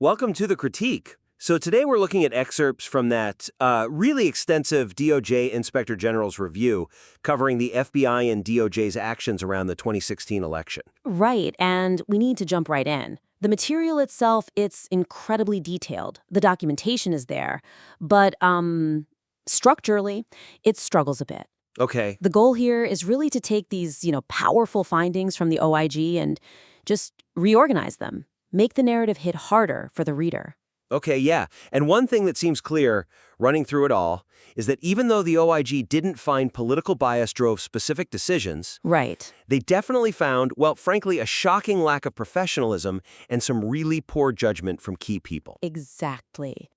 Welcome to the critique. So today we're looking at excerpts from that really extensive DOJ Inspector General's review covering the FBI and DOJ's actions around the 2016 election. Right, and we need to jump right in. The material itself, it's incredibly detailed. The documentation is there, but structurally, it struggles a bit. Okay. The goal here is really to take these, powerful findings from the OIG and just reorganize them, make the narrative hit harder for the reader. Okay, yeah. And one thing that seems clear, running through it all, is that even though the OIG didn't find political bias drove specific decisions, Right. they definitely found, well, frankly, a shocking lack of professionalism and some really poor judgment from key people. Exactly.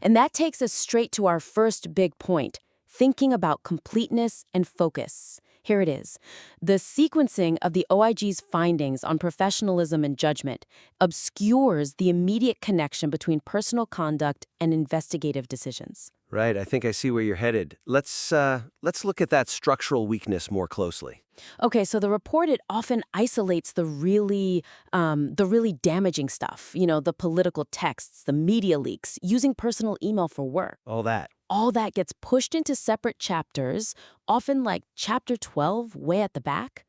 And that takes us straight to our first big point, thinking about completeness and focus. Here it is. The sequencing of the OIG's findings on professionalism and judgment obscures the immediate connection between personal conduct and investigative decisions. Right, I think I see where you're headed. Let's look at that structural weakness more closely. Okay, so the report, it often isolates the really damaging stuff, the political texts, the media leaks, using personal email for work. All that. All that gets pushed into separate chapters, often like chapter 12, way at the back.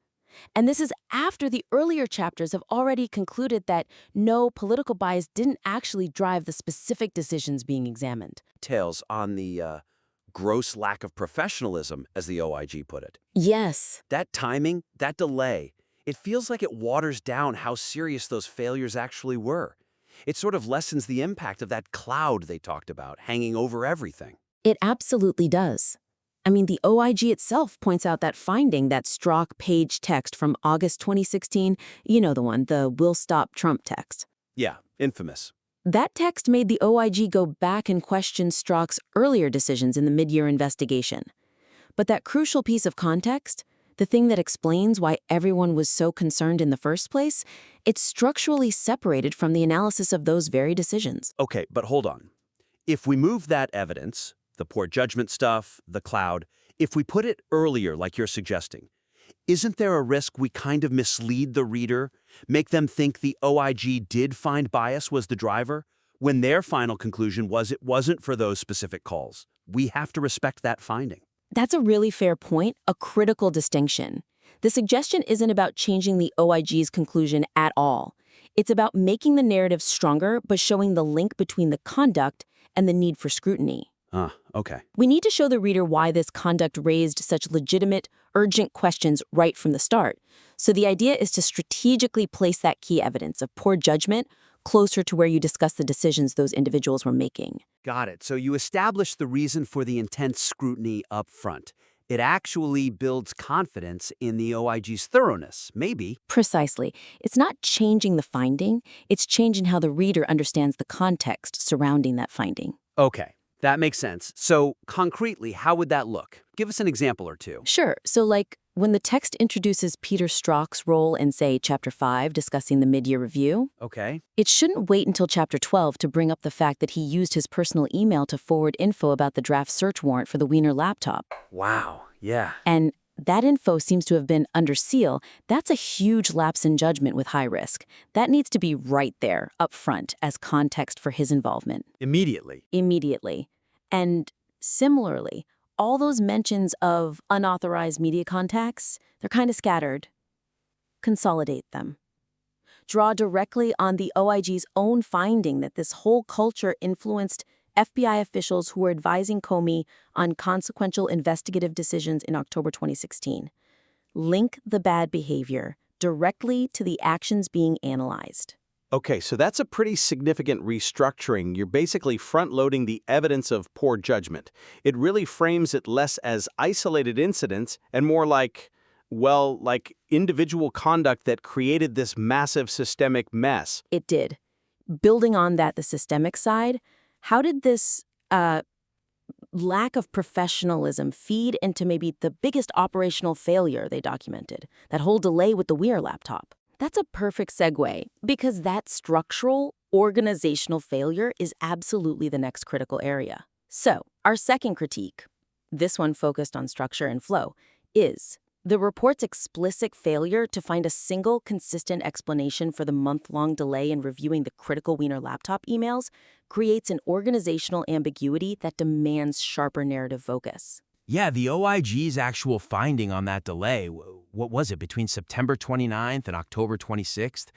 And this is after the earlier chapters have already concluded that no, political bias didn't actually drive the specific decisions being examined. Details on the gross lack of professionalism, as the OIG put it. Yes. That timing, that delay, it feels like it waters down how serious those failures actually were. It sort of lessens the impact of that cloud they talked about hanging over everything. It absolutely does. I mean, the OIG itself points out that finding, that Strzok page text from August 2016, the one, the "We'll Stop Trump" text. Yeah, infamous. That text made the OIG go back and question Strzok's earlier decisions in the mid-year investigation. But that crucial piece of context, the thing that explains why everyone was so concerned in the first place, it's structurally separated from the analysis of those very decisions. Okay, but hold on. If we move that evidence, the poor judgment stuff, the cloud, if we put it earlier like you're suggesting, isn't there a risk we kind of mislead the reader, make them think the OIG did find bias was the driver, when their final conclusion was it wasn't for those specific calls? We have to respect that finding. That's a really fair point, a critical distinction. The suggestion isn't about changing the OIG's conclusion at all. It's about making the narrative stronger, but showing the link between the conduct and the need for scrutiny. Okay. We need to show the reader why this conduct raised such legitimate, urgent questions right from the start. So the idea is to strategically place that key evidence of poor judgment closer to where you discuss the decisions those individuals were making. Got it. So you establish the reason for the intense scrutiny up front. It actually builds confidence in the OIG's thoroughness, maybe. Precisely. It's not changing the finding, it's changing how the reader understands the context surrounding that finding. Okay. That makes sense. So, concretely, how would that look? Give us an example or two. Sure. So, like, when the text introduces Peter Strzok's role in, say, Chapter 5, discussing the mid-year review, Okay. it shouldn't wait until Chapter 12 to bring up the fact that he used his personal email to forward info about the draft search warrant for the Wiener laptop. Wow. Yeah. And that info seems to have been under seal. That's a huge lapse in judgment with high risk. That needs to be right there, up front, as context for his involvement. Immediately. And similarly, all those mentions of unauthorized media contacts, they're kind of scattered. Consolidate them. Draw directly on the OIG's own finding that this whole culture influenced FBI officials who were advising Comey on consequential investigative decisions in October 2016. Link the bad behavior directly to the actions being analyzed. Okay, so that's a pretty significant restructuring. You're basically front-loading the evidence of poor judgment. It really frames it less as isolated incidents and more like individual conduct that created this massive systemic mess. It did. Building on that, the systemic side, how did this lack of professionalism feed into maybe the biggest operational failure they documented, that whole delay with the Weir laptop? That's a perfect segue, because that structural, organizational failure is absolutely the next critical area. So, our second critique, this one focused on structure and flow, is The report's explicit failure to find a single consistent explanation for the month-long delay in reviewing the critical Wiener laptop emails creates an organizational ambiguity that demands sharper narrative focus. Yeah, the OIG's actual finding on that delay, what was it, between September 29th and October 26th?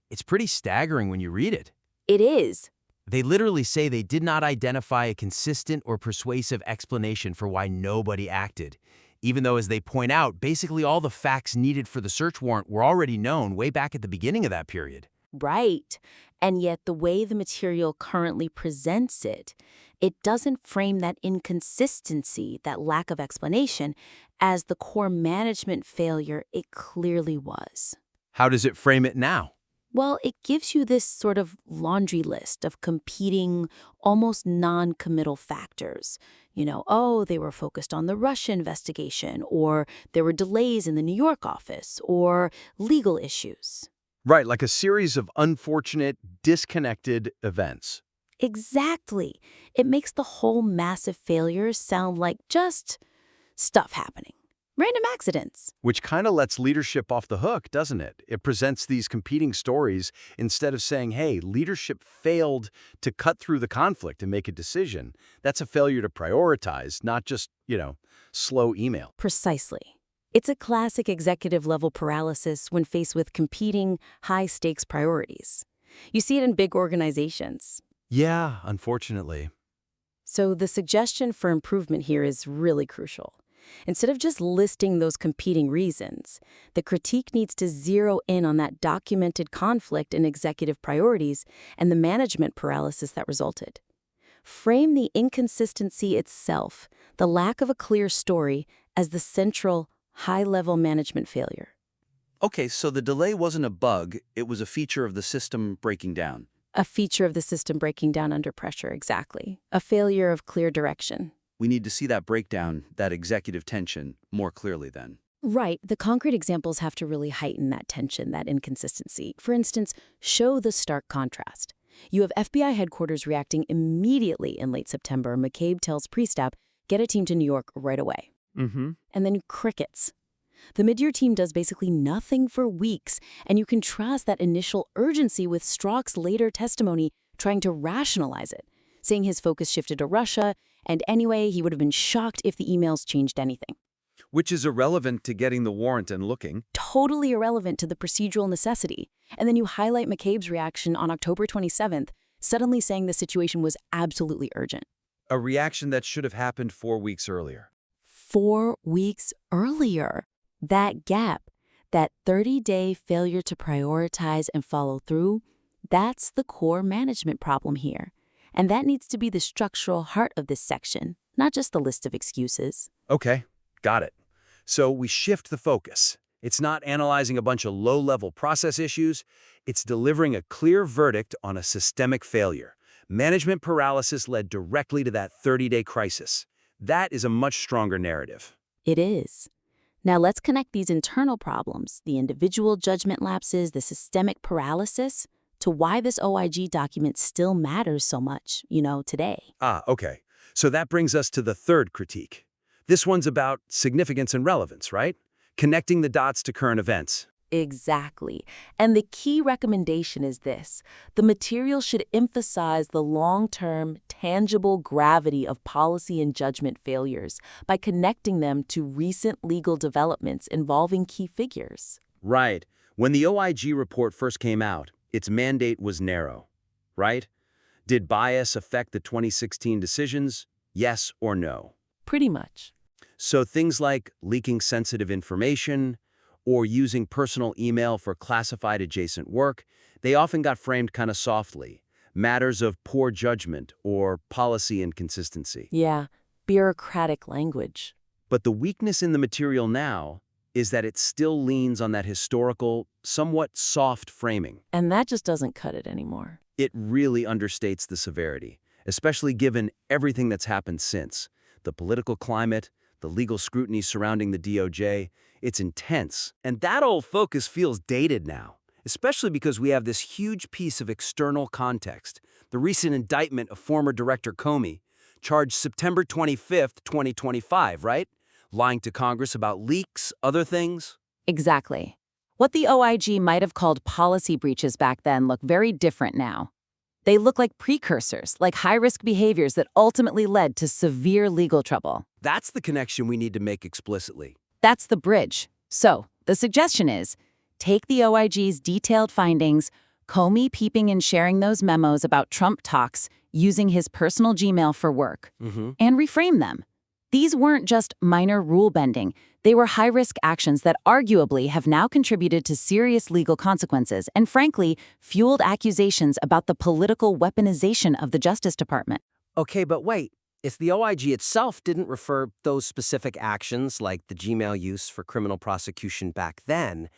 It's pretty staggering when you read it. It is. They literally say they did not identify a consistent or persuasive explanation for why nobody acted, even though, as they point out, basically all the facts needed for the search warrant were already known way back at the beginning of that period. Right. And yet the way the material currently presents it, it doesn't frame that inconsistency, that lack of explanation, as the core management failure it clearly was. How does it frame it now? Well, it gives you this sort of laundry list of competing, almost non-committal factors. Oh, they were focused on the Russia investigation, or there were delays in the New York office, or legal issues. Right, like a series of unfortunate, disconnected events. Exactly. It makes the whole massive failure sound like just stuff happening. Random accidents. Which kind of lets leadership off the hook, doesn't it? It presents these competing stories instead of saying, hey, leadership failed to cut through the conflict and make a decision. That's a failure to prioritize, not just, slow email. Precisely. It's a classic executive-level paralysis when faced with competing, high-stakes priorities. You see it in big organizations. Yeah, unfortunately. So the suggestion for improvement here is really crucial. Instead of just listing those competing reasons, the critique needs to zero in on that documented conflict in executive priorities and the management paralysis that resulted. Frame the inconsistency itself, the lack of a clear story, as the central, high-level management failure. Okay, so the delay wasn't a bug, it was a feature of the system breaking down. A feature of the system breaking down under pressure, exactly. A failure of clear direction. We need to see that breakdown, that executive tension, more clearly then. Right. The concrete examples have to really heighten that tension, that inconsistency. For instance, show the stark contrast. You have FBI headquarters reacting immediately in late September. McCabe tells Priestap, get a team to New York right away. And then crickets. The mid-year team does basically nothing for weeks, and you contrast that initial urgency with Strzok's later testimony trying to rationalize it, saying his focus shifted to Russia, and anyway, he would have been shocked if the emails changed anything. Which is irrelevant to getting the warrant and looking. Totally irrelevant to the procedural necessity. And then you highlight McCabe's reaction on October 27th, suddenly saying the situation was absolutely urgent. A reaction that should have happened 4 weeks earlier. 4 weeks earlier. That gap, that 30-day failure to prioritize and follow through, that's the core management problem here. And that needs to be the structural heart of this section, not just the list of excuses. Okay, got it. So we shift the focus. It's not analyzing a bunch of low-level process issues. It's delivering a clear verdict on a systemic failure. Management paralysis led directly to that 30-day crisis. That is a much stronger narrative. It is. Now let's connect these internal problems, the individual judgment lapses, the systemic paralysis, to why this OIG document still matters so much, today. Okay. So that brings us to the third critique. This one's about significance and relevance, right? Connecting the dots to current events. Exactly. And the key recommendation is this. The material should emphasize the long-term, tangible gravity of policy and judgment failures by connecting them to recent legal developments involving key figures. Right. When the OIG report first came out, its mandate was narrow, right? Did bias affect the 2016 decisions? Yes or no? Pretty much. So things like leaking sensitive information or using personal email for classified adjacent work, they often got framed kind of softly. Matters of poor judgment or policy inconsistency. Yeah, bureaucratic language. But the weakness in the material now is that it still leans on that historical, somewhat soft framing. And that just doesn't cut it anymore. It really understates the severity, especially given everything that's happened since. The political climate, the legal scrutiny surrounding the DOJ, it's intense. And that old focus feels dated now, especially because we have this huge piece of external context. The recent indictment of former Director Comey, charged September 25th, 2025, right? Lying to Congress about leaks, other things? Exactly. What the OIG might have called policy breaches back then look very different now. They look like precursors, like high-risk behaviors that ultimately led to severe legal trouble. That's the connection we need to make explicitly. That's the bridge. So, the suggestion is, take the OIG's detailed findings, Comey peeping and sharing those memos about Trump talks using his personal Gmail for work, and reframe them. These weren't just minor rule bending. They were high-risk actions that arguably have now contributed to serious legal consequences and, frankly, fueled accusations about the political weaponization of the Justice Department. Okay, but wait. If the OIG itself didn't refer those specific actions, like the Gmail use for criminal prosecution back then,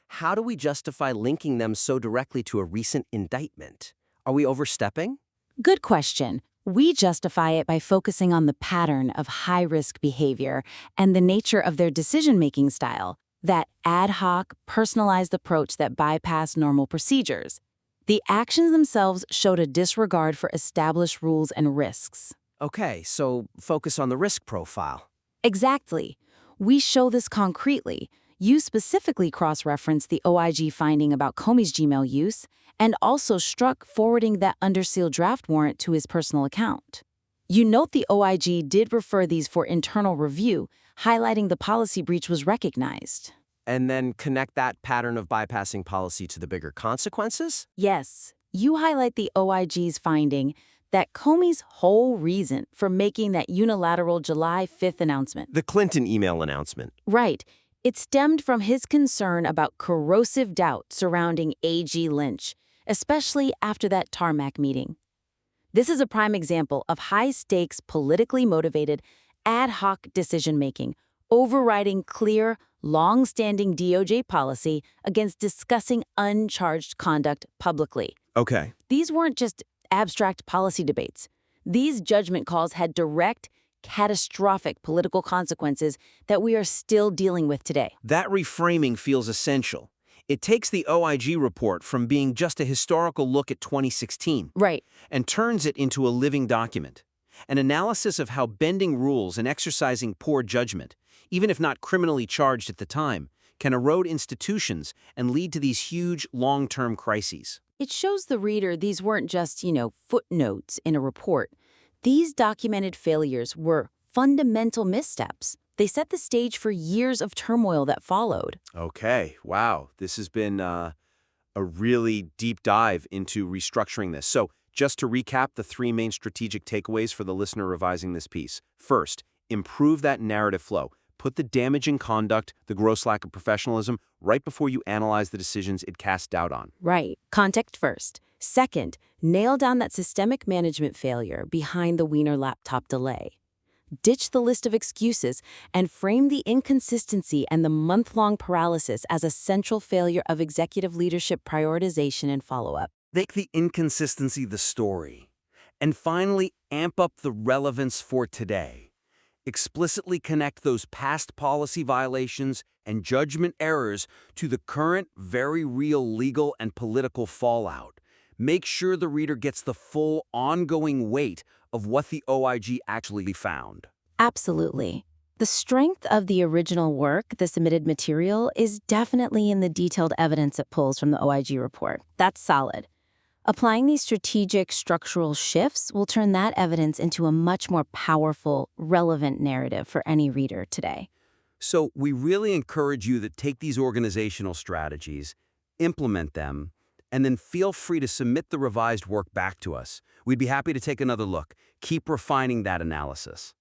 how do we justify linking them so directly to a recent indictment? Are we overstepping? Good question. We justify it by focusing on the pattern of high-risk behavior and the nature of their decision-making style, that ad hoc, personalized approach that bypassed normal procedures. The actions themselves showed a disregard for established rules and risks. Okay, so focus on the risk profile. Exactly. We show this concretely. You specifically cross-referenced the OIG finding about Comey's Gmail use and also struck forwarding that under seal draft warrant to his personal account. You note the OIG did refer these for internal review, highlighting the policy breach was recognized. And then connect that pattern of bypassing policy to the bigger consequences? Yes, you highlight the OIG's finding that Comey's whole reason for making that unilateral July 5th announcement. The Clinton email announcement. Right. It stemmed from his concern about corrosive doubt surrounding A.G. Lynch, especially after that tarmac meeting. This is a prime example of high-stakes, politically motivated, ad hoc decision-making, overriding clear, long-standing DOJ policy against discussing uncharged conduct publicly. Okay. These weren't just abstract policy debates. These judgment calls had direct, catastrophic political consequences that we are still dealing with today. That reframing feels essential. It takes the OIG report from being just a historical look at 2016 Right. and turns it into a living document, an analysis of how bending rules and exercising poor judgment, even if not criminally charged at the time, can erode institutions and lead to these huge long-term crises. It shows the reader these weren't just, footnotes in a report. These documented failures were fundamental missteps. They set the stage for years of turmoil that followed. Okay, wow. This has been a really deep dive into restructuring this. So just to recap the three main strategic takeaways for the listener revising this piece. First, improve that narrative flow. Put the damaging conduct, the gross lack of professionalism, right before you analyze the decisions it casts doubt on. Right. Context first. Second, nail down that systemic management failure behind the Wiener laptop delay. Ditch the list of excuses and frame the inconsistency and the month-long paralysis as a central failure of executive leadership prioritization and follow-up. Make the inconsistency the story. And finally, amp up the relevance for today. Explicitly connect those past policy violations and judgment errors to the current, very real legal and political fallout. Make sure the reader gets the full, ongoing weight of what the OIG actually found. Absolutely. The strength of the original work, the submitted material, is definitely in the detailed evidence it pulls from the OIG report. That's solid. Applying these strategic structural shifts will turn that evidence into a much more powerful, relevant narrative for any reader today. So we really encourage you to take these organizational strategies, implement them, and then feel free to submit the revised work back to us. We'd be happy to take another look. Keep refining that analysis.